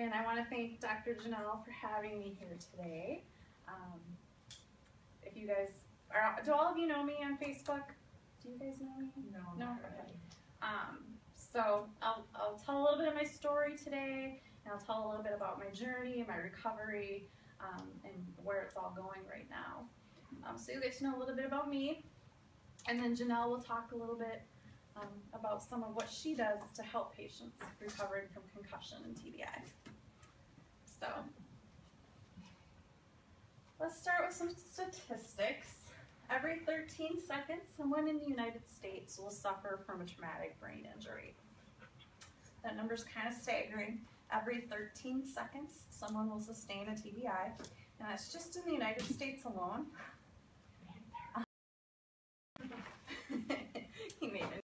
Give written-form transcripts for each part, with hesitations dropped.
and I want to thank Dr. Janelle for having me here today. If you guys are, do all of you know me on Facebook? Do you guys know me? No? Okay. So I'll tell a little bit of my story today, and I'll tell a little bit about my journey and my recovery, and where it's all going right now. So you'll get to know a little bit about me, and then Janelle will talk a little bit about some of what she does to help patients recovering from concussion and TBI. So let's start with some statistics. Every 13 seconds, someone in the United States will suffer from a traumatic brain injury. That number's kind of staggering. Every 13 seconds, someone will sustain a TBI, and that's just in the United States alone. He made it.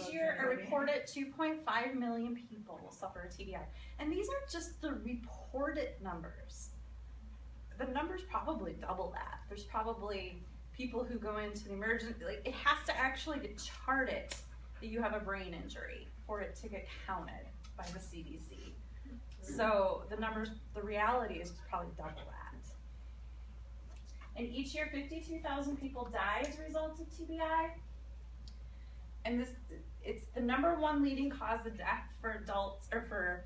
Each year, a reported 2.5 million people will suffer a TBI. And these are just the reported numbers. The numbers probably double that. There's probably people who go into the emergency, like it has to actually get charted that you have a brain injury for it to get counted by the CDC. So the numbers, the reality is probably double that. And each year, 52,000 people die as a result of TBI. And it's the #1 leading cause of death for adults, or for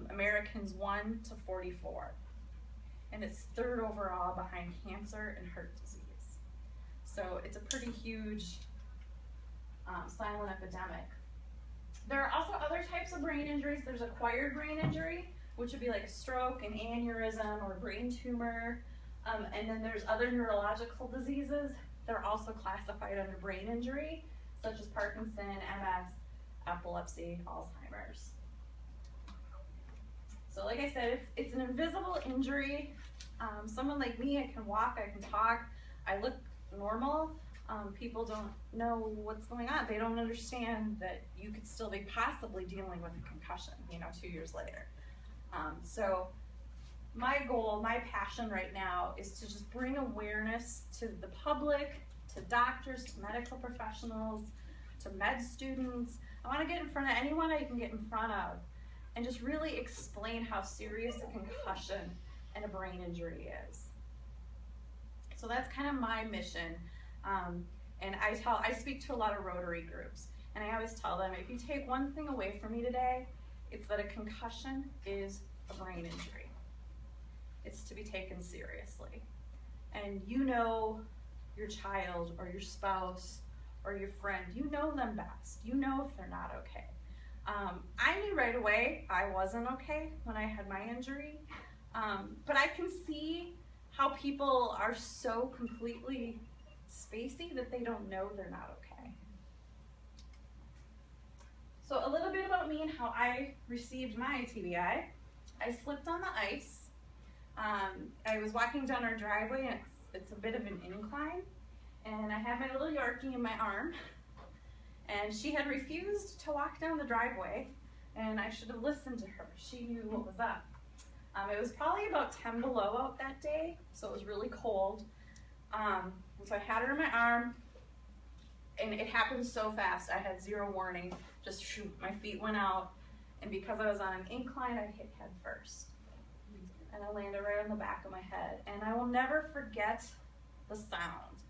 Americans 1 to 44. And it's third overall behind cancer and heart disease. So it's a pretty huge silent epidemic. There are also other types of brain injuries. There's acquired brain injury, which would be like a stroke, an aneurysm, or a brain tumor. And then there's other neurological diseases that are also classified under brain injury, such as Parkinson, MS, epilepsy, Alzheimer's. So like I said, it's an invisible injury. Someone like me, I can walk, I can talk, I look normal. People don't know what's going on. They don't understand that you could still be possibly dealing with a concussion, 2 years later. So my goal, my passion right now is to just bring awareness to the public, to doctors, to medical professionals, to med students. I want to get in front of anyone I can get in front of and just really explain how serious a concussion and a brain injury is. So that's kind of my mission. And I speak to a lot of Rotary groups, and I always tell them, if you take one thing away from me today, it's that a concussion is a brain injury. It's to be taken seriously. And you know your child or your spouse or your friend, you know them best. You know if they're not okay. I knew right away I wasn't okay when I had my injury, but I can see how people are so completely spacey that they don't know they're not okay. So a little bit about me and how I received my TBI. I slipped on the ice. I was walking down our driveway, and it's a bit of an incline, and I had my little Yorkie in my arm, and she had refused to walk down the driveway, and I should have listened to her. She knew what was up. It was probably about 10 below out that day, so it was really cold. And so I had her in my arm, and it happened so fast. I had zero warning. Just shoot, my feet went out, and because I was on an incline, I hit head first. And I landed right on the back of my head. And I will never forget the sound.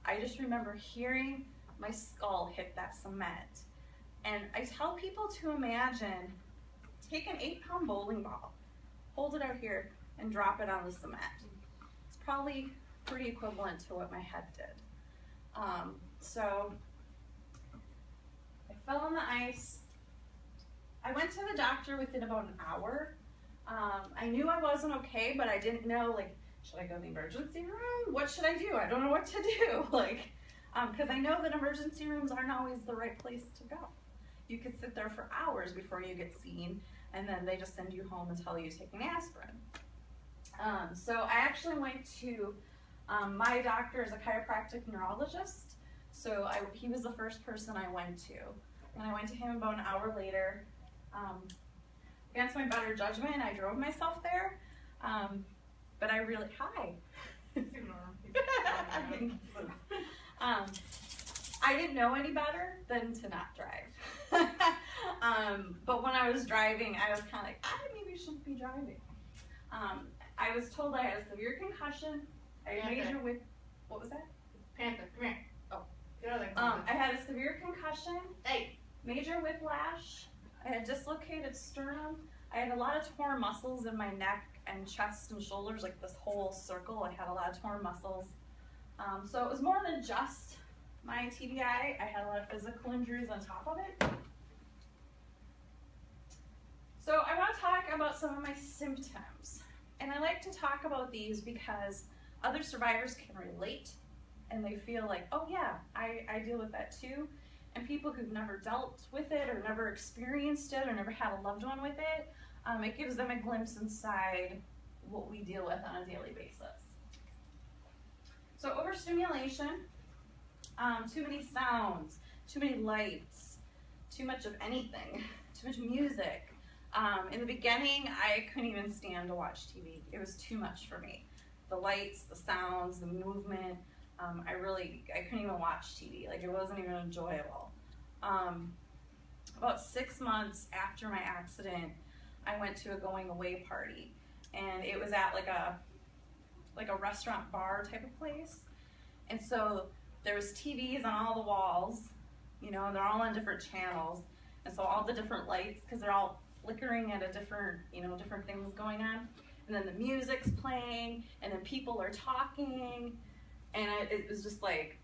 I just remember hearing my skull hit that cement. And I tell people to imagine, take an 8-pound bowling ball, hold it out here, and drop it on the cement. It's probably pretty equivalent to what my head did. So I fell on the ice. I went to the doctor within about an hour. I knew I wasn't okay, but I didn't know, like, should I go to the emergency room? What should I do? I don't know what to do. Because I know that emergency rooms aren't always the right place to go. You could sit there for hours before you get seen, and then they just send you home and tell you to take an aspirin. So I actually went to, my doctor is a chiropractic neurologist, so he was the first person I went to. And I went to him about an hour later. Against my better judgment, I drove myself there, but I really, I didn't know any better than to not drive. But when I was driving, I was kind of like, I maybe shouldn't be driving. I was told I had a severe concussion. I major with, what was that? Panther, come here. Oh. I I had a severe concussion. Hey. Major whiplash. I had dislocated sternum. I had a lot of torn muscles in my neck and chest and shoulders, like this whole circle. I had a lot of torn muscles. So it was more than just my TBI. I had a lot of physical injuries on top of it. So I want to talk about some of my symptoms. And I like to talk about these because other survivors can relate and they feel like, oh yeah, I deal with that too. And people who've never dealt with it or never experienced it or never had a loved one with it, it gives them a glimpse inside what we deal with on a daily basis. So overstimulation, too many sounds, too many lights, too much of anything, too much music. In the beginning, I couldn't even stand to watch TV. It was too much for me. The lights, the sounds, the movement, I couldn't even watch TV. Like, it wasn't even enjoyable. About 6 months after my accident, I went to a going away party, and it was at like a restaurant bar type of place. And so there was TVs on all the walls, you know, they're all on different channels. And so all the different lights, because they're all flickering at a different, you know, different things going on. And then the music's playing, and then people are talking. And it was just like,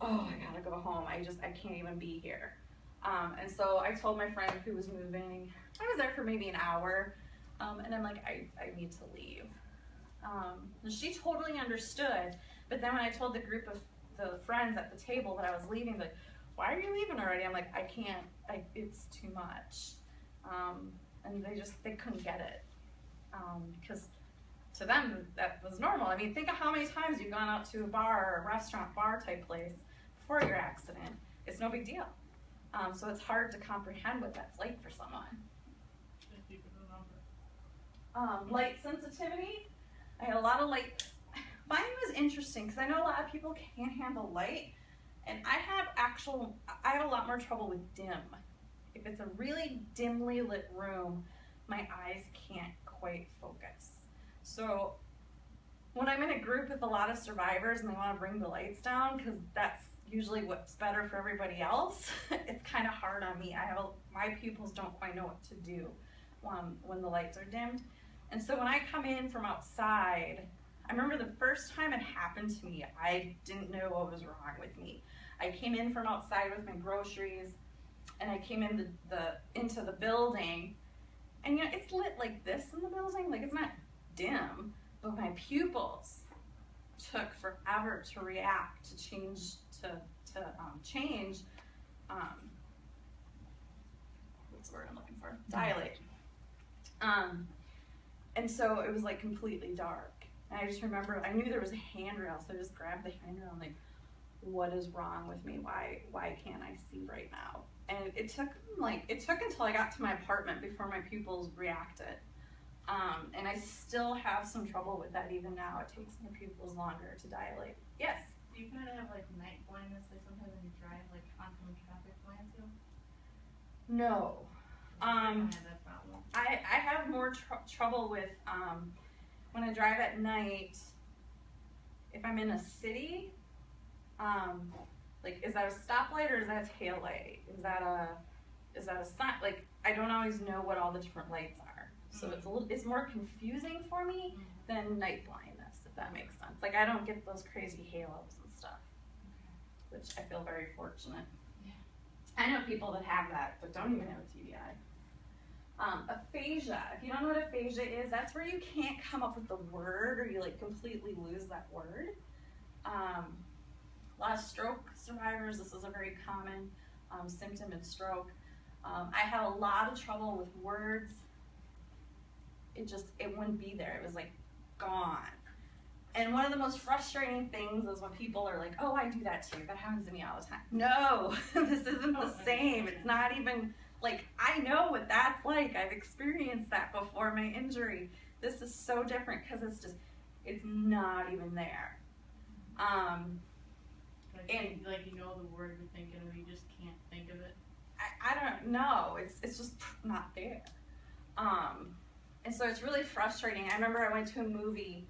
oh, I gotta go home. I can't even be here. And so I told my friend who was moving, I was there for maybe an hour, and I'm like, I need to leave. And she totally understood, but then when I told the group of the friends at the table that I was leaving, like, why are you leaving already? I'm like, I can't, it's too much. And they couldn't get it. Because to them, that was normal. I mean, think of how many times you've gone out to a bar or a restaurant bar type place before your accident. It's no big deal. So it's hard to comprehend what that's like for someone. Light sensitivity. I had a lot of light. Mine was interesting because I know a lot of people can't handle light, and I have a lot more trouble with dim. If it's a really dimly lit room, my eyes can't quite focus. So when I'm in a group with a lot of survivors and they want to bring the lights down, because that's usually what's better for everybody else, it's kind of hard on me. My pupils don't quite know what to do when the lights are dimmed. And so when I come in from outside, I remember the first time it happened to me, I didn't know what was wrong with me. I came in from outside with my groceries, and I came into the building, and you know, it's lit like this in the building, like it's not dim, but my pupils took forever to react, to change, what's the word I'm looking for? Dilate. And so it was like completely dark. And I just remember, I knew there was a handrail, so I just grabbed the handrail and like, what is wrong with me? Why can't I see right now? And it took until I got to my apartment before my pupils reacted. And I still have some trouble with that even now. It takes my pupils longer to dilate. Yes? Do you kind of have like night blindness, like sometimes when you drive, like oncoming traffic blinds you? No. I have that problem. I have more trouble with when I drive at night. If I'm in a city, like, is that a stoplight or is that a tail light? Is that a sign? Like, I don't always know what all the different lights are. So it's more confusing for me than night blindness, if that makes sense. Like, I don't get those crazy halos and stuff, which I feel very fortunate. Yeah. I know people that have that, but don't even have a TBI. Aphasia. If you don't know what aphasia is, that's where you can't come up with the word, or you like completely lose that word. A lot of stroke survivors, this is a very common symptom in stroke. I had a lot of trouble with words. It wouldn't be there. It was like gone. And one of the most frustrating things is when people are like, oh, I do that too. That happens to me all the time. No, this isn't the same. It's not even, like, I know what that's like. I've experienced that before my injury. This is so different because it's not even there. Like you know the word you're thinking of, you just can't think of it. I don't know. It's just not there. And so it's really frustrating. I remember I went to a movie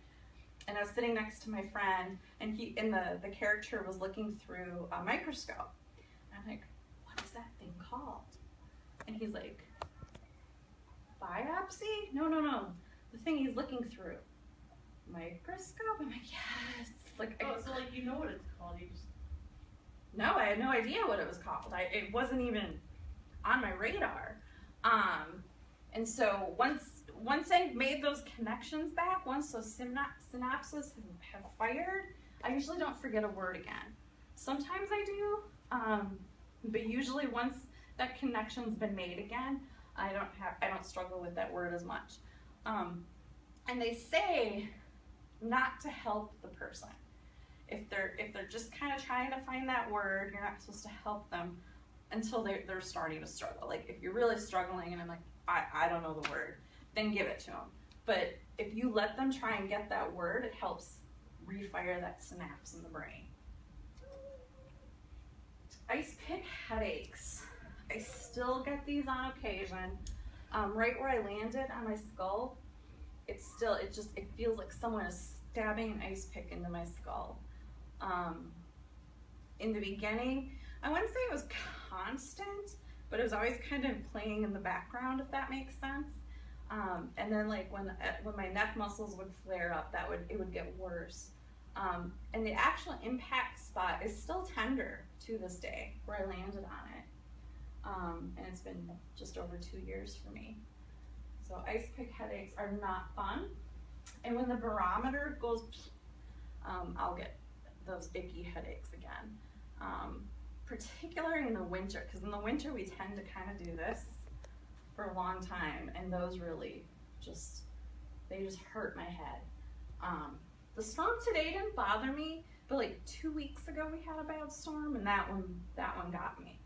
and I was sitting next to my friend, and the character was looking through a microscope. And I'm like, what is that thing called? And he's like, biopsy? No. The thing he's looking through. Microscope? I'm like, yes. Like, so like you know what it's called, you just... No, I had no idea what it was called. It wasn't even on my radar. And so once I made those connections back, once those synapses have fired, I usually don't forget a word again. Sometimes I do, but usually once that connection's been made again, I don't struggle with that word as much. And they say not to help the person. If they're just kind of trying to find that word, you're not supposed to help them until they're starting to struggle. Like if you're really struggling and I'm like, I don't know the word, then give it to them. But if you let them try and get that word, it helps refire that synapse in the brain. Ice pick headaches. I still get these on occasion. Right where I landed on my skull, it feels like someone is stabbing an ice pick into my skull. In the beginning, I wouldn't say it was constant, but it was always kind of playing in the background, if that makes sense. And then like when my neck muscles would flare up, it would get worse. And the actual impact spot is still tender to this day, where I landed on it. And it's been just over 2 years for me. So ice pick headaches are not fun. And when the barometer goes, I'll get those icky headaches again. Particularly in the winter, because in the winter we tend to kind of do this for a long time, and those really they just hurt my head. The storm today didn't bother me, but like 2 weeks ago we had a bad storm, and that one got me.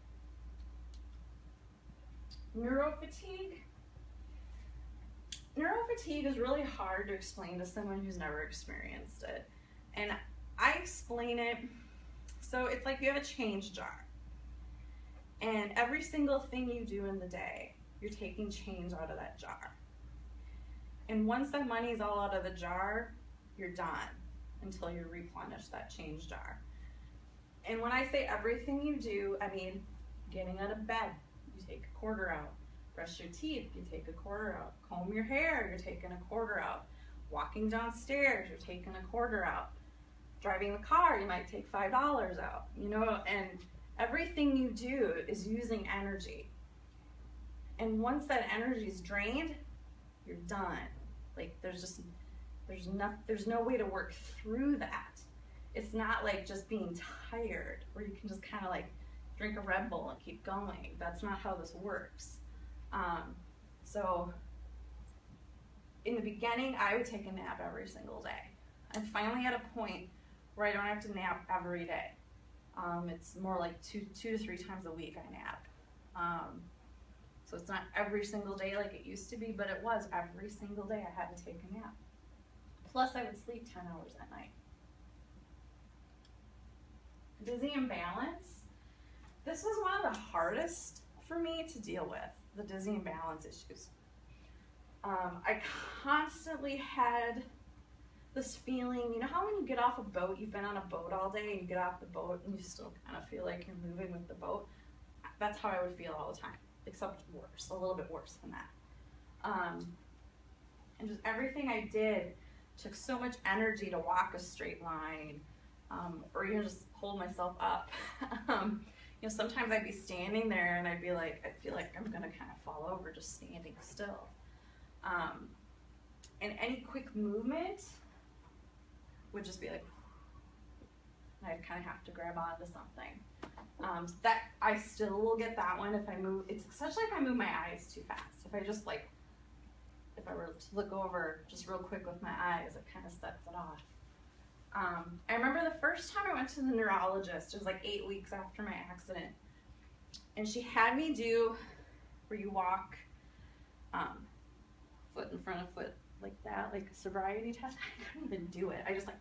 Neurofatigue. Neurofatigue is really hard to explain to someone who's never experienced it. And I explain it, so it's like you have a change jar. And every single thing you do in the day, you're taking change out of that jar. And once that money's all out of the jar, you're done until you replenish that change jar. And when I say everything you do, I mean getting out of bed, you take a quarter out. Brush your teeth, you take a quarter out. Comb your hair, you're taking a quarter out. Walking downstairs, you're taking a quarter out. Driving the car, you might take $5 out. You know, and everything you do is using energy. And once that energy is drained, you're done. Like there's no way to work through that. It's not like just being tired, where you can just kind of like drink a Red Bull and keep going. That's not how this works. So in the beginning, I would take a nap every single day. I'm finally at a point where I don't have to nap every day. It's more like two to three times a week I nap. So it's not every single day like it used to be, but it was every single day I had to take a nap. Plus I would sleep 10 hours at night. Dizzy and balance. This was one of the hardest for me to deal with, the dizzy and balance issues. I constantly had this feeling, you know how when you get off a boat, you've been on a boat all day and you get off the boat and you still kind of feel like you're moving with the boat? That's how I would feel all the time, except worse, a little bit worse than that. And just everything I did took so much energy to walk a straight line, or even just hold myself up. You know, sometimes I'd be standing there and I'd be like, I feel like I'm gonna kind of fall over just standing still. And any quick movement would just be like, I'd kind of have to grab onto something. So that I still will get that one if I move. It's especially if I move my eyes too fast. If I just like, if I were to look over just real quick with my eyes, it kind of sets it off. I remember the first time I went to the neurologist, it was like 8 weeks after my accident, and she had me do where you walk foot in front of foot like that, like a sobriety test. I couldn't even do it. I just like,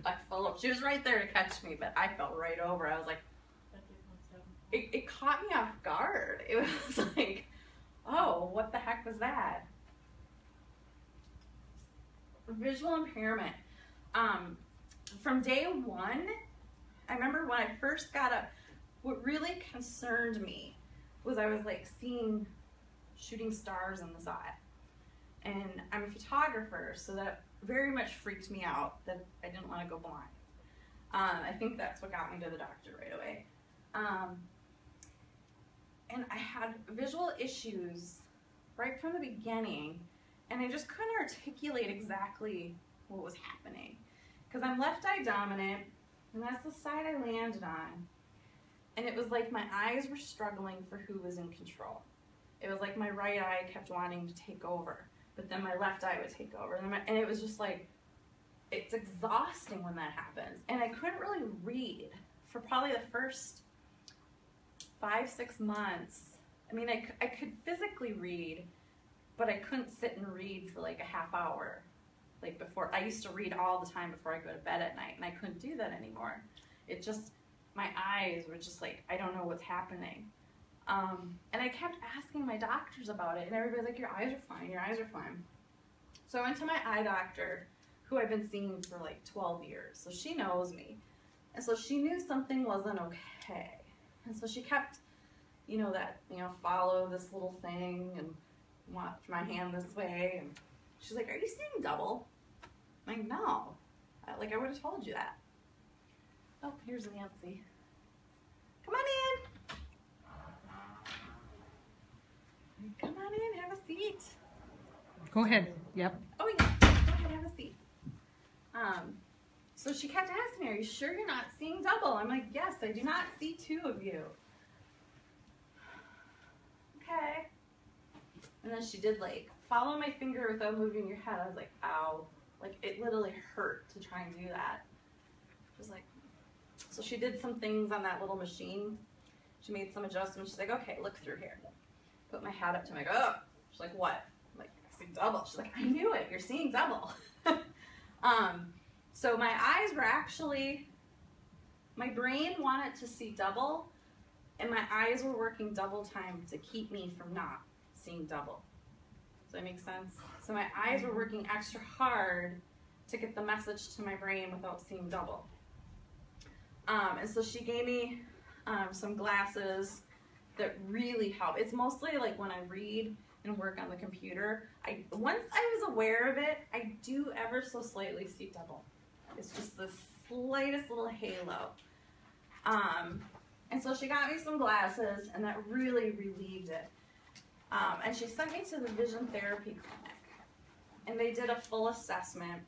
I fell over. She was right there to catch me, but I fell right over. I was like, it caught me off guard. It was like, oh, what the heck was that? Visual impairment. From day one, I remember when I first got up, what really concerned me was I was like seeing shooting stars in the sky. And I'm a photographer, so that very much freaked me out that I didn't want to go blind. I think that's what got me to the doctor right away. And I had visual issues right from the beginning, and I just couldn't articulate exactly what was happening. Because I'm left eye dominant, and that's the side I landed on. And it was like my eyes were struggling for who was in control. It was like my right eye kept wanting to take over, but then my left eye would take over. And it was just like, it's exhausting when that happens. And I couldn't really read for probably the first 5-6 months. I mean, I could physically read, but I couldn't sit and read for like a half hour. Like before, I used to read all the time before I go to bed at night, and I couldn't do that anymore. It just, my eyes were just like, I don't know what's happening. And I kept asking my doctors about it, and everybody's like, your eyes are fine, your eyes are fine. So I went to my eye doctor, who I've been seeing for like 12 years. So she knows me. And so she knew something wasn't okay. And so she kept, follow this little thing and watch my hand this way. And she's like, are you seeing double? I'm like, no. I would have told you that. Oh, here's Nancy. Come on in. Come on in, have a seat. Go ahead. Yep. Oh yeah, go ahead, have a seat. So she kept asking me, are you sure you're not seeing double? I'm like, yes, I do not see two of you. Okay. And then she did like, follow my finger without moving your head. I was like, ow. Like it literally hurt to try and do that. It was like, so she did some things on that little machine. She made some adjustments. She's like, okay, look through here. Put my hat up to my, oh. She's like, what? I'm like, I see double. She's like, I knew it. You're seeing double. So my eyes were actually, my brain wanted to see double, and my eyes were working double time to keep me from not seeing double. Does that make sense? So my eyes were working extra hard to get the message to my brain without seeing double. And so she gave me some glasses that really help. It's mostly like when I read and work on the computer. Once I was aware of it, I do ever so slightly see double. It's just the slightest little halo. And so she got me some glasses, and that really relieved it. And she sent me to the vision therapy clinic, and they did a full assessment.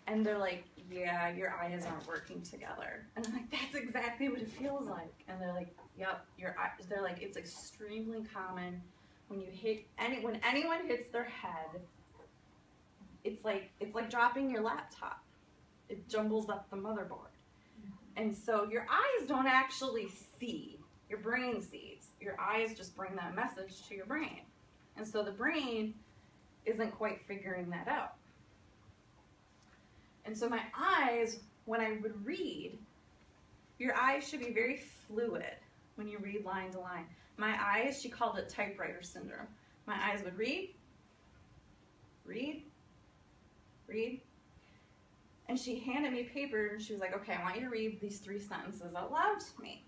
And they're like, yeah, your eyes aren't working together. And I'm like, that's exactly what it feels like. And they're like, yep, your eyes. They're like, it's extremely common when you hit when anyone hits their head. It's like dropping your laptop. It jumbles up the motherboard. And so your eyes don't actually see. Your brain sees. Your eyes just bring that message to your brain. And so the brain isn't quite figuring that out. And so my eyes, when I would read, your eyes should be very fluid when you read line to line. My eyes, she called it typewriter syndrome. My eyes would read, read, read. And she handed me paper, and she was like, okay, I want you to read these 3 sentences out loud to me.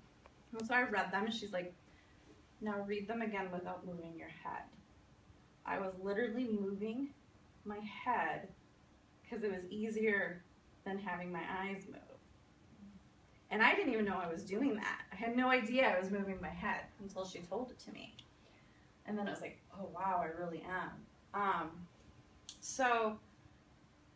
And so I read them, and she's like, now read them again without moving your head. I was literally moving my head because it was easier than having my eyes move. And I didn't even know I was doing that. I had no idea I was moving my head until she told it to me. And then I was like, oh wow, I really am. So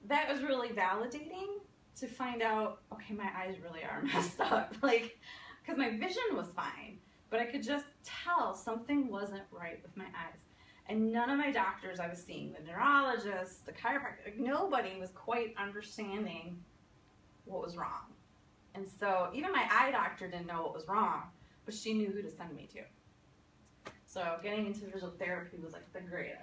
that was really validating to find out, okay, my eyes really are messed up. Like, because my vision was fine, but I could just tell something wasn't right with my eyes. And none of my doctors I was seeing, the neurologist, the chiropractor, like nobody was quite understanding what was wrong. And so even my eye doctor didn't know what was wrong, but she knew who to send me to. So getting into visual therapy was like the greatest.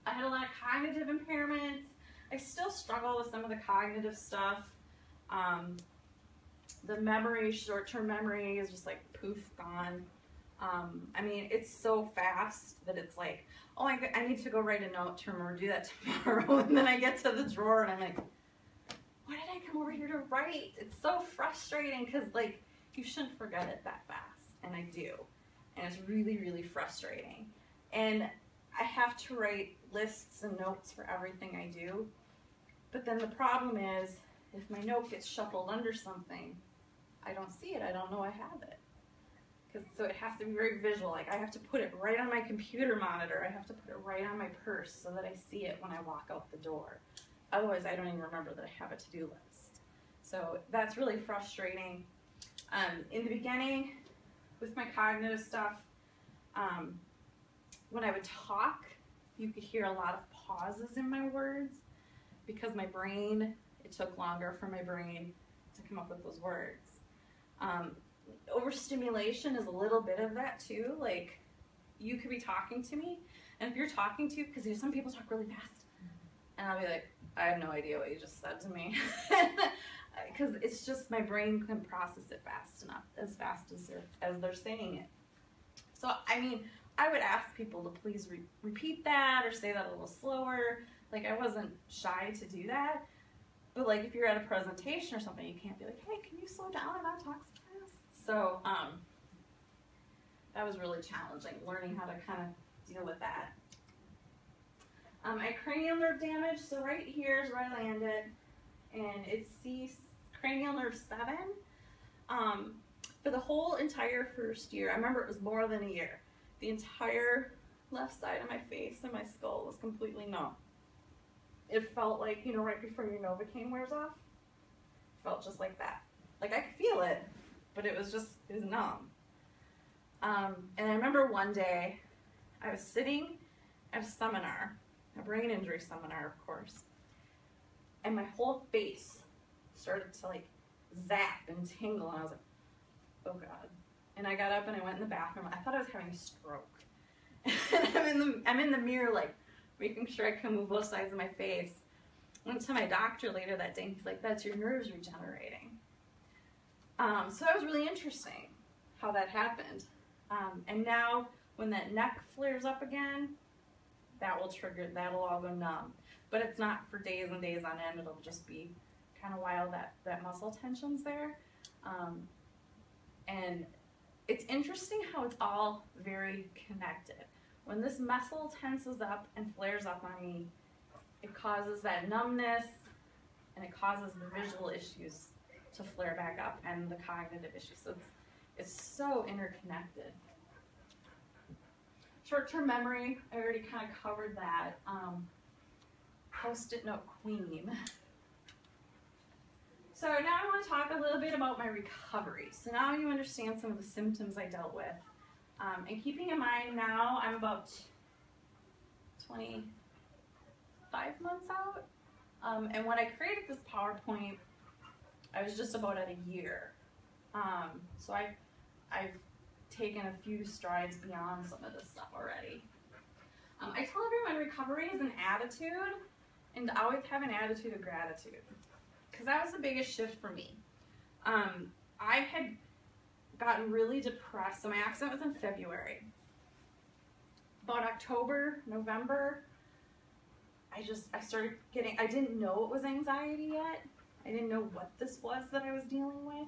I had a lot of cognitive impairments. I still struggle with some of the cognitive stuff. The memory, short-term memory is just like poof, gone. I mean, it's so fast that it's like, oh, I need to go write a note to remember to do that tomorrow. And then I get to the drawer and I'm like, why did I come over here to write? It's so frustrating because like you shouldn't forget it that fast. And I do. And it's really, really frustrating. And I have to write lists and notes for everything I do. But then the problem is if my note gets shuffled under something, I don't see it. I don't know I have it. So it has to be very visual. Like I have to put it right on my computer monitor. I have to put it right on my purse so that I see it when I walk out the door. Otherwise, I don't even remember that I have a to-do list. So that's really frustrating. In the beginning, with my cognitive stuff, when I would talk, you could hear a lot of pauses in my words because my brain, it took longer for my brain to come up with those words. Overstimulation is a little bit of that too. Like you could be talking to me, and if you're talking to, because some people talk really fast, and I'll be like, I have no idea what you just said to me, because it's just my brain can process it fast enough, as fast as they're saying it. So I mean, I would ask people to please repeat that or say that a little slower. Like I wasn't shy to do that, but like if you're at a presentation or something, you can't be like, hey, can you slow down and not talk so fast? So that was really challenging, learning how to kind of deal with that. I had cranial nerve damage, so right here is where I landed, and it's cranial nerve 7. For the whole entire first year, I remember it was more than a year, the entire left side of my face and my skull was completely numb. It felt like, you know, right before your Novocaine wears off, it felt just like that. Like I could feel it, but it was numb. And I remember one day, I was sitting at a seminar, a brain injury seminar, of course, and my whole face started to like zap and tingle, and I was like, oh God. And I got up and I went in the bathroom. I thought I was having a stroke. And I'm in the mirror, like, making sure I can move both sides of my face. Went to my doctor later that day, and he's like, that's your nerves regenerating. So that was really interesting how that happened. And now when that neck flares up again, that'll all go numb. But it's not for days and days on end. It'll just be kind of while that muscle tension's there. And it's interesting how it's all very connected. When this muscle tenses up and flares up on me, it causes that numbness, and it causes the visual issues to flare back up and the cognitive issues. So it's so interconnected. Short-term memory, I already kind of covered that. Post-it note queen. So now I want to talk a little bit about my recovery. So now you understand some of the symptoms I dealt with. And keeping in mind now I'm about 25 months out. And when I created this PowerPoint, I was just about at a year. So I've taken a few strides beyond some of this stuff already. I tell everyone recovery is an attitude, and to always have an attitude of gratitude, because that was the biggest shift for me. I had gotten really depressed. So my accident was in February. About October, November, I started getting, I didn't know it was anxiety yet. I didn't know what this was that I was dealing with.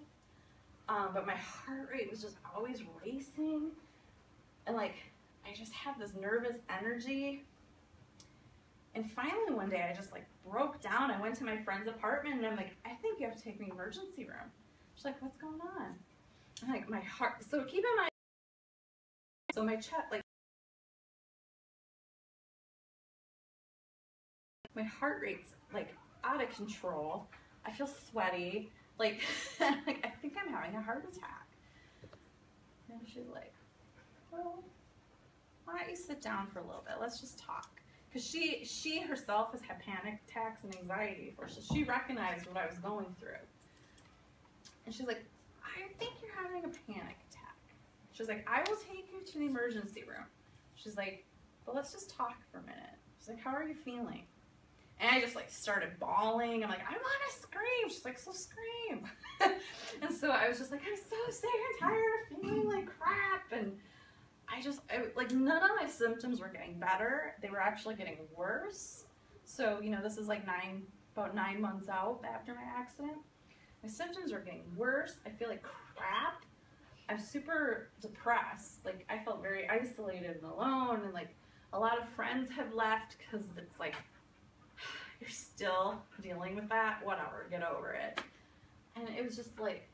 But my heart rate was just always racing. And like, I just had this nervous energy. And finally one day I just like broke down. I went to my friend's apartment and I'm like, I think you have to take me to the emergency room. She's like, what's going on? I'm like, my heart, so keep in mind, so my chest, like, my heart rate's like out of control. I feel sweaty. Like, like I think I'm having a heart attack. And she's like, well, why don't you sit down for a little bit? Let's just talk. Because she herself has had panic attacks and anxiety before, so she recognized what I was going through. And she's like, I think you're having a panic attack. She's like, I will take you to the emergency room. She's like, but let's just talk for a minute. She's She's like, how are you feeling? And I just like started bawling. I'm like, I want to scream. She's like, so scream. And so I was just like, I'm so sick and tired of feeling like crap. And like none of my symptoms were getting better. They were actually getting worse. So, you know, this is like about 9 months out after my accident. My symptoms are getting worse. I feel like crap. I'm super depressed. Like I felt very isolated and alone, and like a lot of friends had left because it's like, you're still dealing with that, whatever, get over it. And it was just like,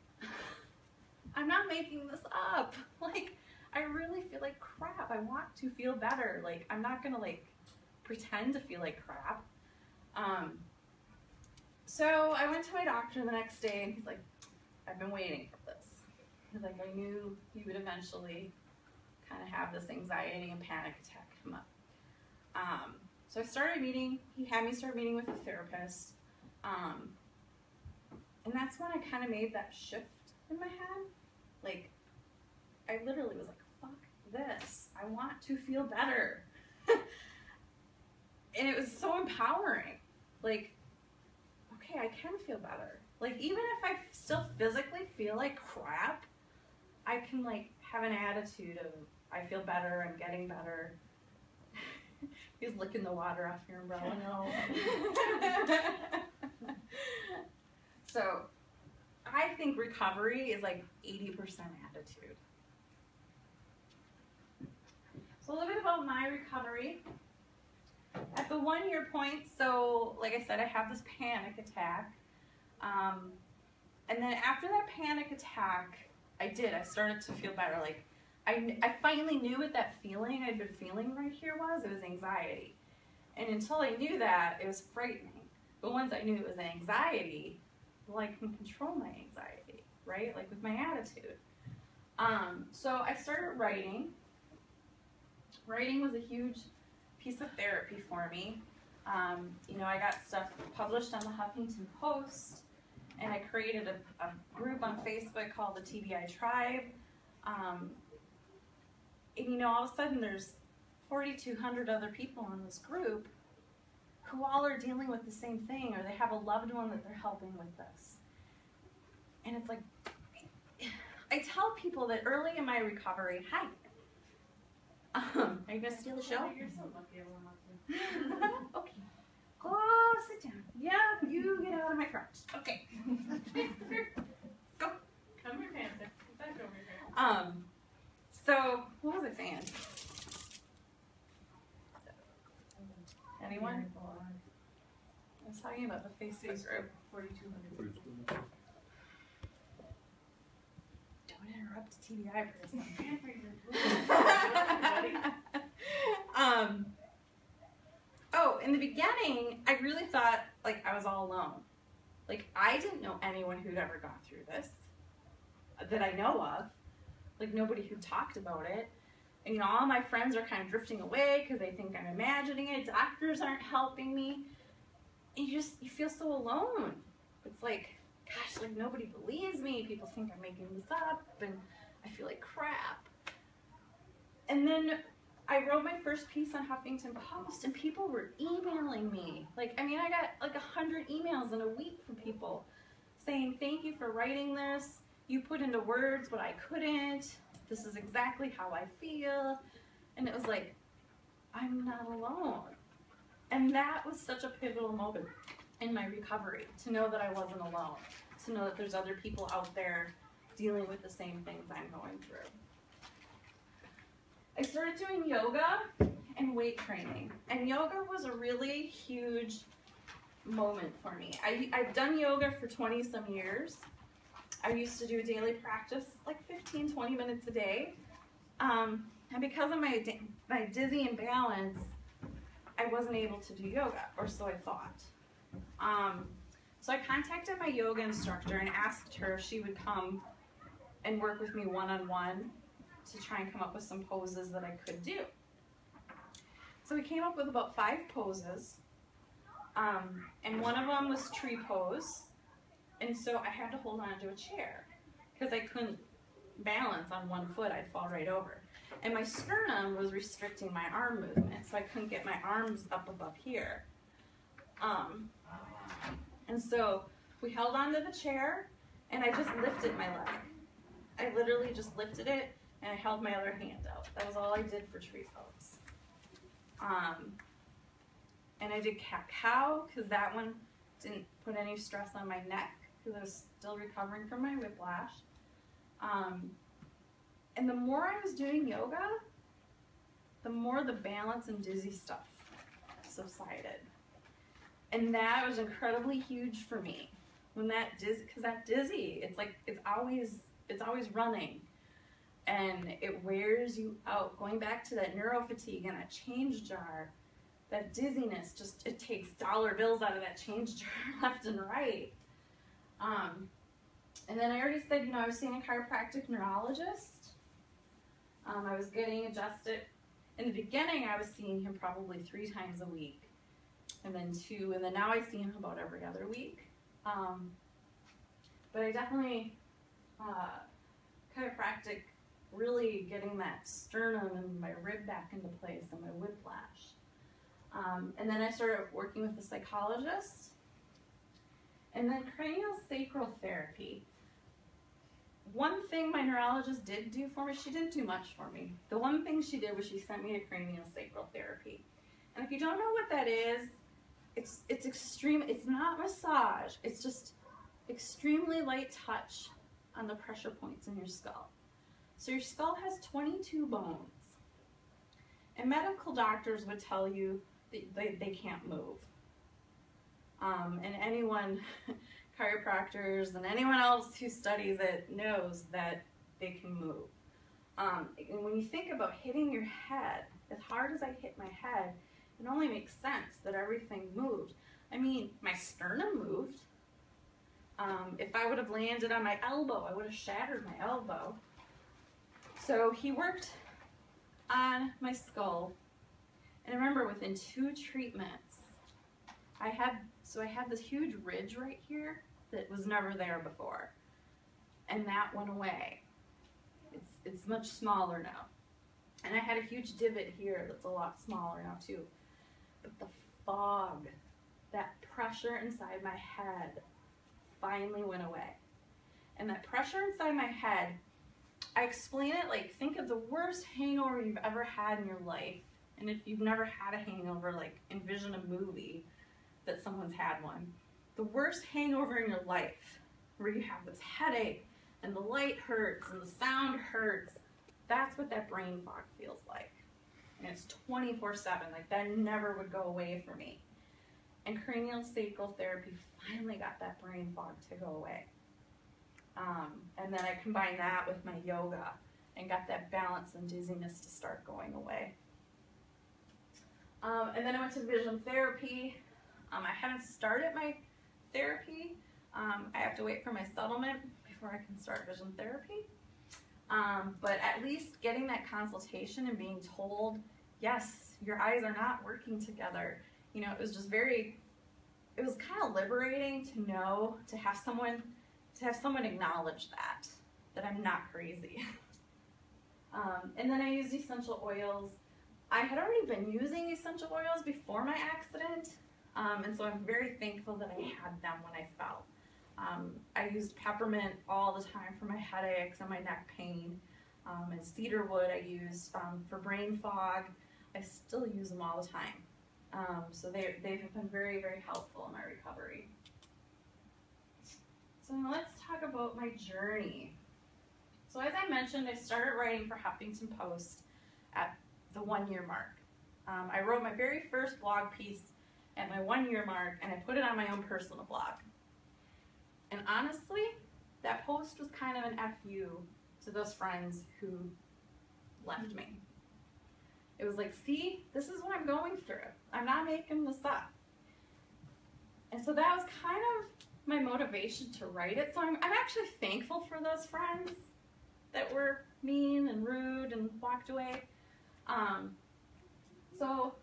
I'm not making this up. Like, I really feel like crap. I want to feel better. Like, I'm not gonna like pretend to feel like crap. So I went to my doctor the next day and he's like, I've been waiting for this. He's like, I knew you would eventually kind of have this anxiety and panic attack come up. So I started meeting, he had me start meeting with a therapist. And that's when I kind of made that shift in my head. Like, I literally was like, fuck this. I want to feel better. And it was so empowering. Like, okay, I can feel better. Like, even if I still physically feel like crap, I can like have an attitude of, I feel better, I'm getting better. He's licking the water off your umbrella. No. So, I think recovery is like 80% attitude. So a little bit about my recovery. At the 1 year point, so like I said, I have this panic attack. And then after that panic attack, I started to feel better. Like, I finally knew what that feeling I'd been feeling right here was. It was anxiety. And until I knew that, it was frightening. But once I knew it was anxiety, well, I can control my anxiety, right? Like with my attitude. So I started writing. Writing was a huge piece of therapy for me. You know, I got stuff published on the Huffington Post, and I created a group on Facebook called the TBI Tribe. And you know, all of a sudden there's 4,200 other people in this group who all are dealing with the same thing, or they have a loved one that they're helping with this. And it's like, I tell people that early in my recovery, hi. Are you gonna steal the show? You're so lucky I won't have to. Okay. Go sit down. Yeah, you get out of my crotch. Okay. Go. Come your pants. Back over here. So what was I saying? Anyone? I was talking about the Facebook group. 4,200. Don't interrupt TBI person. Oh, in the beginning, I really thought like I was all alone. Like, I didn't know anyone who'd ever gone through this that I know of. Like, nobody who talked about it. And you know, all my friends are kind of drifting away because they think I'm imagining it. Doctors aren't helping me. And you feel so alone. It's like, gosh, like nobody believes me. People think I'm making this up, and I feel like crap. And then I wrote my first piece on Huffington Post, and people were emailing me. Like, I mean, I got like 100 emails in a week from people saying, thank you for writing this. You put into words what I couldn't. This is exactly how I feel. And it was like, I'm not alone. And that was such a pivotal moment in my recovery, to know that I wasn't alone, to know that there's other people out there dealing with the same things I'm going through. I started doing yoga and weight training, and yoga was a really huge moment for me. I've done yoga for 20 some years. I used to do a daily practice, like 15, 20 minutes a day. And because of my dizzy imbalance, I wasn't able to do yoga, or so I thought. So I contacted my yoga instructor and asked her if she would come and work with me one-on-one to try and come up with some poses that I could do. So we came up with about 5 poses, and one of them was tree pose, and so I had to hold on to a chair because I couldn't balance on one foot. I'd fall right over. And my sternum was restricting my arm movement, so I couldn't get my arms up above here. And so we held onto the chair, and I just lifted my leg. I literally just lifted it, and I held my other hand out. That was all I did for tree pose. And I did cat-cow, because that one didn't put any stress on my neck, because I was still recovering from my whiplash. And the more I was doing yoga, the more the balance and dizzy stuff subsided. And that was incredibly huge for me. When that because that dizzy, it's like, it's always running. And it wears you out. Going back to that neurofatigue and that change jar, that dizziness, just, it takes dollar bills out of that change jar left and right. And then I already said, I was seeing a chiropractic neurologist. I was getting adjusted. In the beginning, I was seeing him probably 3 times a week, and then 2, and then now I see him about every other week. But I definitely, chiropractic, really getting that sternum and my rib back into place and my whiplash. And then I started working with a psychologist, and then craniosacral therapy. One thing my neurologist did do for me, she didn't do much for me. The one thing she did was she sent me to craniosacral therapy. And if you don't know what that is, it's extreme, it's not massage, it's just extremely light touch on the pressure points in your skull. So your skull has 22 bones. And medical doctors would tell you that they can't move. And anyone, chiropractors and anyone else who studies it knows that they can move. And when you think about hitting your head, as hard as I hit my head, it only makes sense that everything moved. I mean, my sternum moved. If I would have landed on my elbow, I would have shattered my elbow. So he worked on my skull. And remember, within 2 treatments, I had this huge ridge right here that was never there before. And that went away. It's much smaller now. And I had a huge divot here that's a lot smaller now too. But the fog, that pressure inside my head finally went away. And that pressure inside my head, I explain it like, think of the worst hangover you've ever had in your life. And if you've never had a hangover, like envision a movie that someone's had one. The worst hangover in your life, where you have this headache and the light hurts and the sound hurts, that's what that brain fog feels like. And it's 24/7, like that never would go away for me. And craniosacral therapy finally got that brain fog to go away. And then I combined that with my yoga and got that balance and dizziness to start going away. And then I went to vision therapy. I haven't started my therapy. I have to wait for my settlement before I can start vision therapy. But at least getting that consultation and being told, yes, your eyes are not working together. It was just it was kind of liberating to know, to have someone acknowledge that I'm not crazy. And then I used essential oils. I had already been using essential oils before my accident, and so I'm very thankful that I had them when I fell. I used peppermint all the time for my headaches and my neck pain, and cedarwood I used for brain fog. I still use them all the time. So they have been very, very helpful in my recovery. So now let's talk about my journey. So as I mentioned, I started writing for Huffington Post at the 1-year mark. I wrote my very first blog piece at my 1-year mark, and I put it on my own personal blog. And honestly, that post was kind of an FU to those friends who left me. It was like, see, this is what I'm going through. I'm not making this up. And so that was kind of my motivation to write it. So I'm actually thankful for those friends that were mean and rude and walked away. So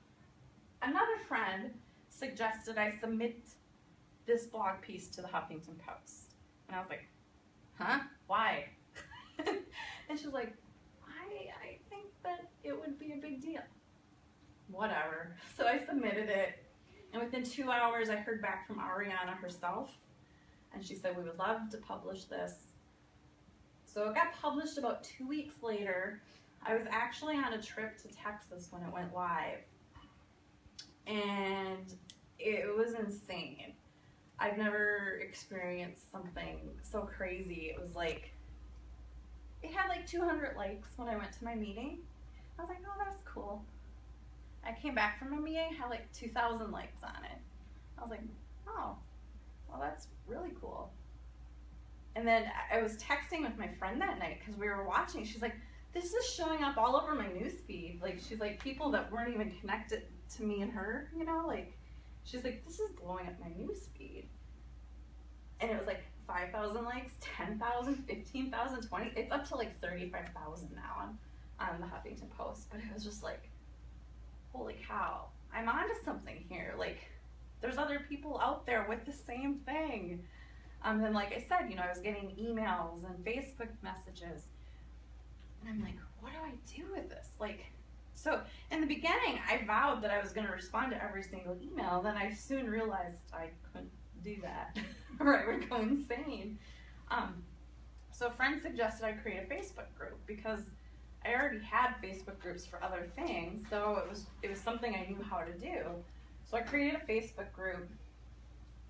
another friend suggested I submit this blog piece to the Huffington Post. And I was like, huh? Why? And she's like, I think that it would be a big deal. Whatever. So I submitted it, and within 2 hours I heard back from Ariana herself, and she said we would love to publish this. So it got published about 2 weeks later. I was actually on a trip to Texas when it went live, and it was insane. I've never experienced something so crazy. It was like, it had like 200 likes when I went to my meeting. I was like, oh, that's cool. I came back from my meeting, had like 2,000 likes on it. I was like, oh, well, that's really cool. And then I was texting with my friend that night because we were watching. She's like, this is showing up all over my newsfeed. Like, she's like, people that weren't even connected to me and her, you know, like, she's like, this is blowing up my newsfeed. And it was like 5,000 likes, 10,000, 15,000, 20. It's up to like 35,000 now on the Huffington Post. But it was just like, holy cow, I'm onto something here. Like, there's other people out there with the same thing. And like I said, you know, I was getting emails and Facebook messages. And I'm like, what do I do with this? Like, so in the beginning, I vowed that I was going to respond to every single email. Then I soon realized I couldn't do that, or I would go insane. So a friend suggested I create a Facebook group because I already had Facebook groups for other things. So it was something I knew how to do. So I created a Facebook group.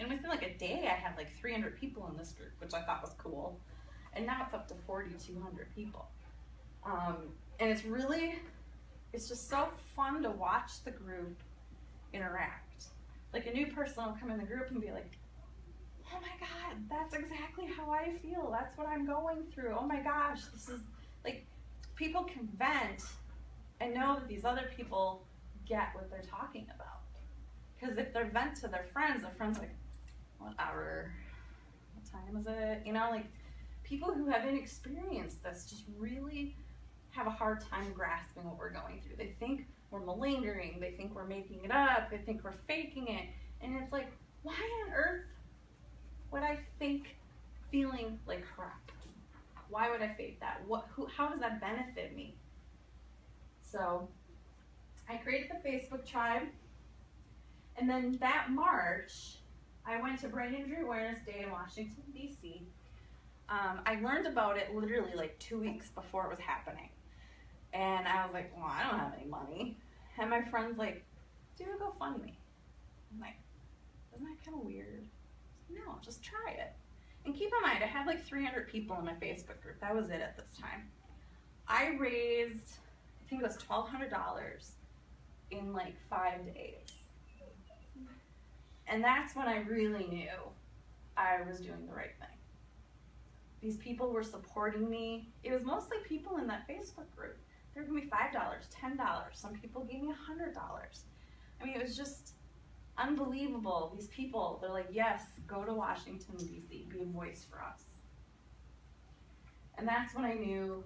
And within like a day, I had like 300 people in this group, which I thought was cool. And now it's up to 4,200 people. And it's just so fun to watch the group interact. Like, a new person will come in the group and be like, oh my God, that's exactly how I feel. That's what I'm going through. Oh my gosh, this is like, people can vent and know that these other people get what they're talking about. Because if they're vent to their friends are like, whatever, what time is it? You know, like, people who haven't experienced this just really have a hard time grasping what we're going through. They think we're malingering, they think we're making it up, they think we're faking it, and it's like, why on earth would I think feeling like crap? Why would I fake that? How does that benefit me? So I created the Facebook tribe, and then that March, I went to Brain Injury Awareness Day in Washington, D.C. I learned about it literally like 2 weeks before it was happening. And I was like, well, I don't have any money. And my friend's like, do a GoFundMe. I'm like, isn't that kind of weird? No, just try it. And keep in mind, I had like 300 people in my Facebook group. That was it at this time. I raised, I think it was $1,200 in like 5 days. And that's when I really knew I was doing the right thing. These people were supporting me. It was mostly people in that Facebook group. They were giving me $5, $10. Some people gave me $100. I mean, it was just unbelievable. These people, they're like, yes, go to Washington, D.C., be a voice for us. And that's when I knew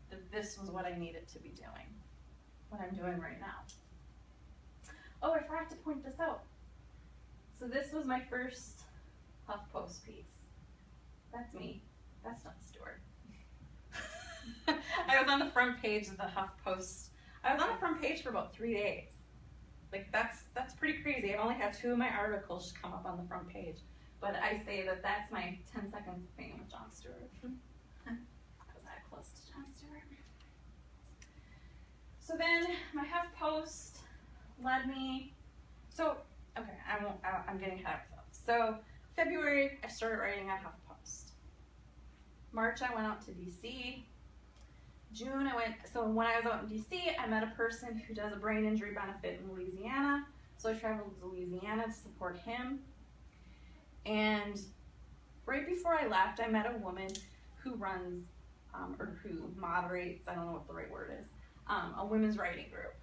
that this was what I needed to be doing, what I'm doing right now. Oh, I forgot to point this out. So this was my first HuffPost piece. That's me. That's not Stuart. I was on the front page of the HuffPost. I was on the front page for about 3 days. Like, that's pretty crazy. I've only had 2 of my articles come up on the front page. But I say that that's my 10 seconds of fame with Jon Stewart. I was that close to Jon Stewart. So then my HuffPost led me, so, okay, I'm getting ahead of myself. So February, I started writing on HuffPost. March, I went out to DC. June, so when I was out in DC, I met a person who does a brain injury benefit in Louisiana. So I traveled to Louisiana to support him. And right before I left, I met a woman who runs, or who moderates, I don't know what the right word is, a women's writing group.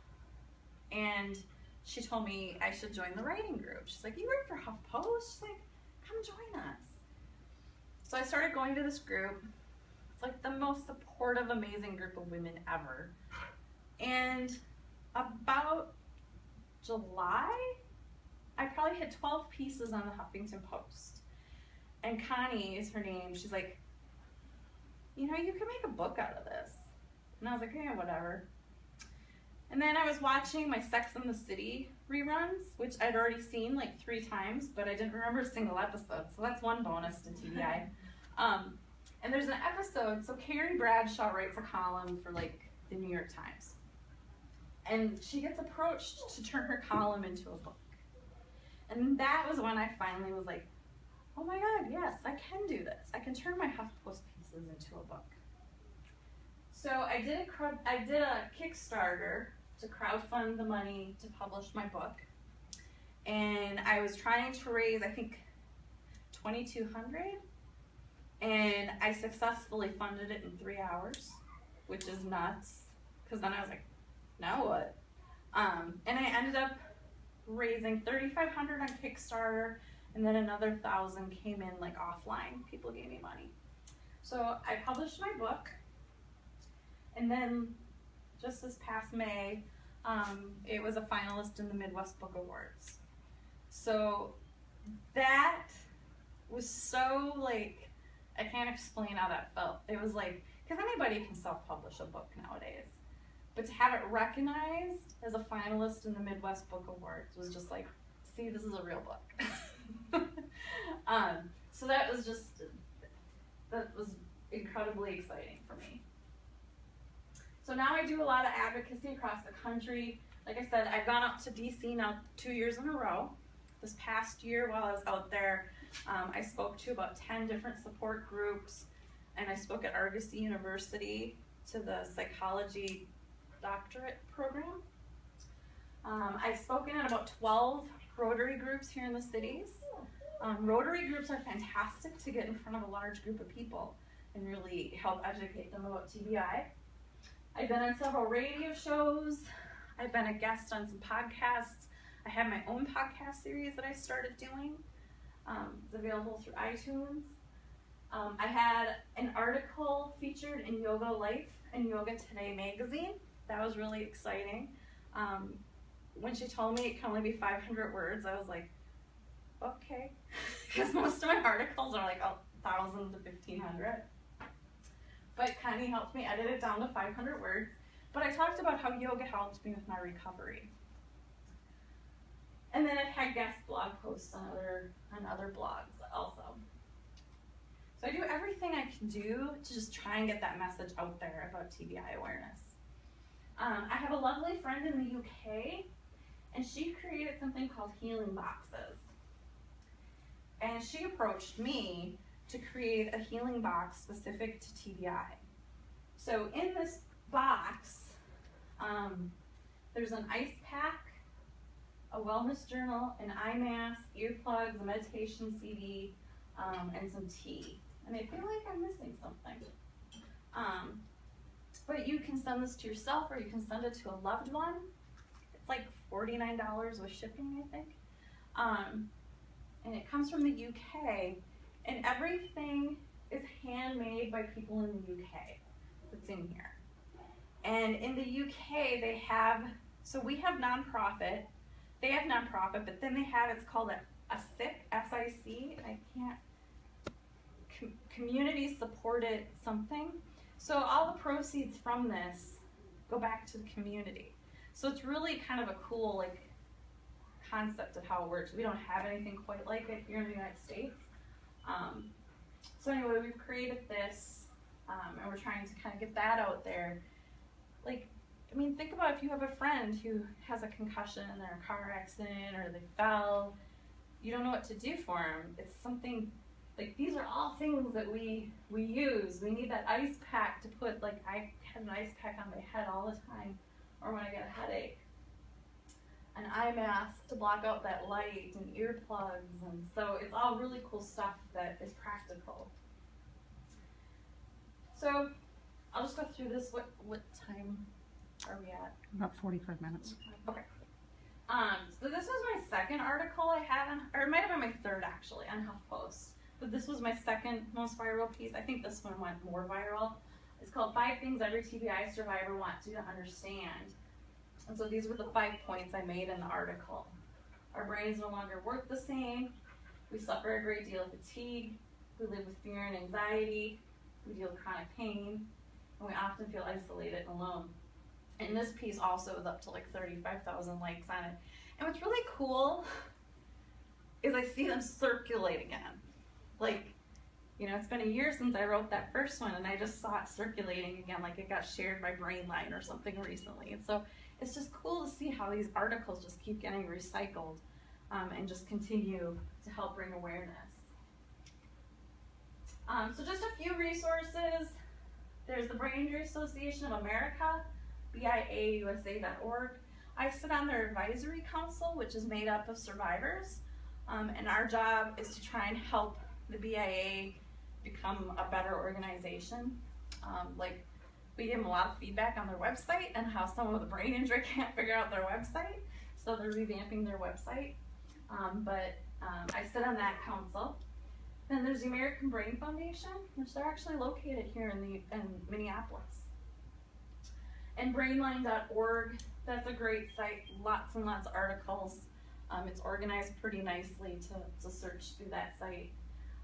And she told me I should join the writing group. She's like, you write for HuffPost? She's like, come join us. So I started going to this group. It's like the most supportive, amazing group of women ever. And about July, I probably had 12 pieces on the Huffington Post. And Connie is her name. She's like, you know, you could make a book out of this. And I was like, yeah, whatever. And then I was watching my Sex and the City reruns, which I'd already seen like 3 times, but I didn't remember a single episode. So that's one bonus to TBI. And there's an episode, so Carrie Bradshaw writes a column for like the New York Times. And she gets approached to turn her column into a book. And that was when I finally was like, oh my God, yes, I can do this. I can turn my HuffPost pieces into a book. So I did a Kickstarter to crowdfund the money to publish my book. And I was trying to raise, I think, $2,200. And I successfully funded it in 3 hours, which is nuts. Because then I was like, now what? And I ended up raising $3,500 on Kickstarter, and then another $1,000 came in like offline. People gave me money. So I published my book, and then just this past May, it was a finalist in the Midwest Book Awards. So that was so like, I can't explain how that felt. It was like, because anybody can self-publish a book nowadays. But to have it recognized as a finalist in the Midwest Book Awards was just like, see, this is a real book. So that was incredibly exciting for me. So now I do a lot of advocacy across the country. Like I said, I've gone up to DC now 2 years in a row. This past year while I was out there, I spoke to about 10 different support groups, and I spoke at Argosy University to the psychology doctorate program. I've spoken at about 12 Rotary groups here in the cities. Rotary groups are fantastic to get in front of a large group of people and really help educate them about TBI. I've been on several radio shows. I've been a guest on some podcasts. I have my own podcast series that I started doing. It's available through iTunes. I had an article featured in Yoga Life and Yoga Today magazine. That was really exciting. When she told me it can only be 500 words, I was like, okay. Because most of my articles are like 1,000 to 1,500. But Connie helped me edit it down to 500 words. But I talked about how yoga helped me with my recovery. And then I've had guest blog posts on other blogs also. So I do everything I can do to just try and get that message out there about TBI awareness. I have a lovely friend in the UK, and she created something called healing boxes. And she approached me to create a healing box specific to TBI. So in this box, there's an ice pack, a wellness journal, an eye mask, earplugs, a meditation CD, and some tea. And I feel like I'm missing something. But you can send this to yourself, or you can send it to a loved one. It's like $49 with shipping, I think. And it comes from the UK, and everything is handmade by people in the UK that's in here. And in the UK, they have, so we have nonprofit, they have nonprofit, but then they have, it's called a SIC, S-I-C, I can't, community supported something. So all the proceeds from this go back to the community. So it's really kind of a cool like concept of how it works. We don't have anything quite like it here in the United States. So anyway, we've created this, and we're trying to kind of get that out there. Like, I mean, think about if you have a friend who has a concussion in their car accident or they fell, you don't know what to do for them. It's something, like these are all things that we use. We need that ice pack to put, like I have an ice pack on my head all the time, or when I get a headache. An eye mask to block out that light, and earplugs, and so it's all really cool stuff that is practical. So I'll just go through this. What time are we at? About 45 minutes. Okay. So this was my second article I had on, or it might have been my third actually, on HuffPost. But this was my second most viral piece. I think this one went more viral. It's called 5 Things Every TBI Survivor Wants You to Understand. And so these were the 5 points I made in the article. Our brains no longer work the same. We suffer a great deal of fatigue. We live with fear and anxiety. We deal with chronic pain. and we often feel isolated and alone. And this piece also is up to like 35,000 likes on it. And what's really cool is I see them circulate again. Like, you know, it's been a year since I wrote that first one, and I just saw it circulating again, like it got shared by Brainline or something recently. And so it's just cool to see how these articles just keep getting recycled and just continue to help bring awareness. So just a few resources. There's the Brain Injury Association of America, BIAUSA.org. I sit on their advisory council, which is made up of survivors, and our job is to try and help the BIA become a better organization. Like, we give them a lot of feedback on their website and how someone with a brain injury can't figure out their website, so they're revamping their website. I sit on that council. Then there's the American Brain Foundation, which they're actually located here in Minneapolis. And brainline.org, that's a great site, lots and lots of articles. It's organized pretty nicely to search through that site.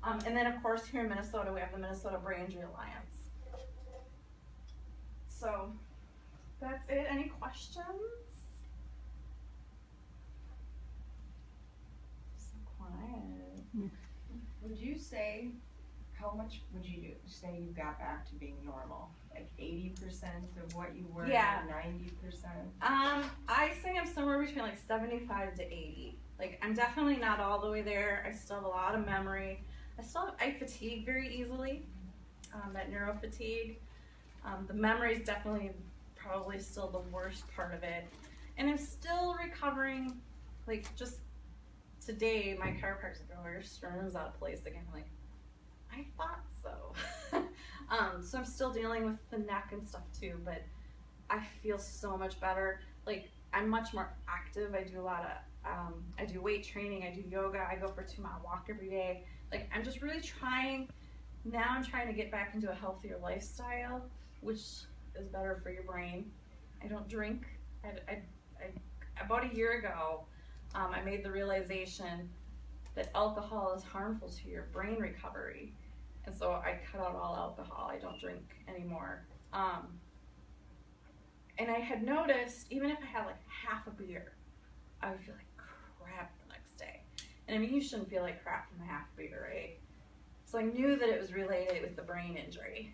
And then of course here in Minnesota, we have the Minnesota Brain Injury Alliance. So that's it. Any questions? So quiet. Would you say, how much would you say you got back to being normal? Like 80% of what you were, Yeah. 90%? I say I'm somewhere between like 75 to 80. Like, I'm definitely not all the way there. I still have a lot of memory. I fatigue very easily, that neurofatigue. The memory is definitely probably still the worst part of it. And I'm still recovering, like just today, my chiropractor's like, oh, your sternum's out of place again. I'm like, I thought so. So I'm still dealing with the neck and stuff too, but I feel so much better. Like, I'm much more active. I do a lot of, I do weight training, I do yoga, I go for a 2-mile walk every day. Like, I'm just really trying, now I'm trying to get back into a healthier lifestyle, which is better for your brain. I don't drink. About a year ago, I made the realization that alcohol is harmful to your brain recovery. And so I cut out all alcohol. I don't drink anymore. And I had noticed, even if I had like half a beer, I would feel like crap the next day. And I mean, you shouldn't feel like crap from a half beer, right? So I knew that it was related with the brain injury.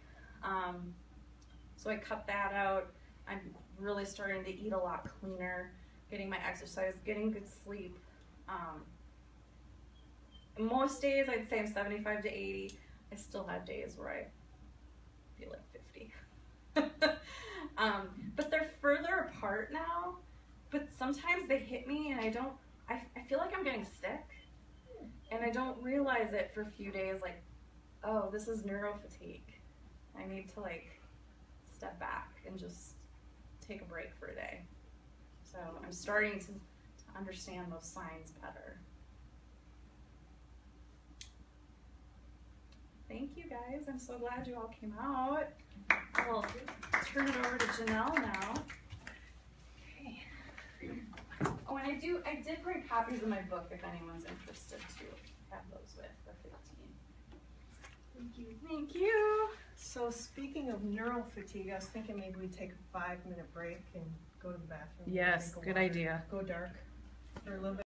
So I cut that out. I'm really starting to eat a lot cleaner, getting my exercise, getting good sleep. Most days I'd say I'm 75 to 80. I still have days where I feel like 50. But they're further apart now, but sometimes they hit me and I feel like I'm getting sick, and I don't realize it for a few days, like, oh, this is neurofatigue. I need to like step back and just take a break for a day. So I'm starting to understand those signs better. Thank you guys. I'm so glad you all came out. I'll turn it over to Janelle now. Okay. Oh, and I did bring copies of my book if anyone's interested to have those with for 15. Thank you. Thank you. So speaking of neural fatigue, I was thinking maybe we take a 5-minute break and go to the bathroom. Yes, drink a good water, idea. Go dark for a little bit.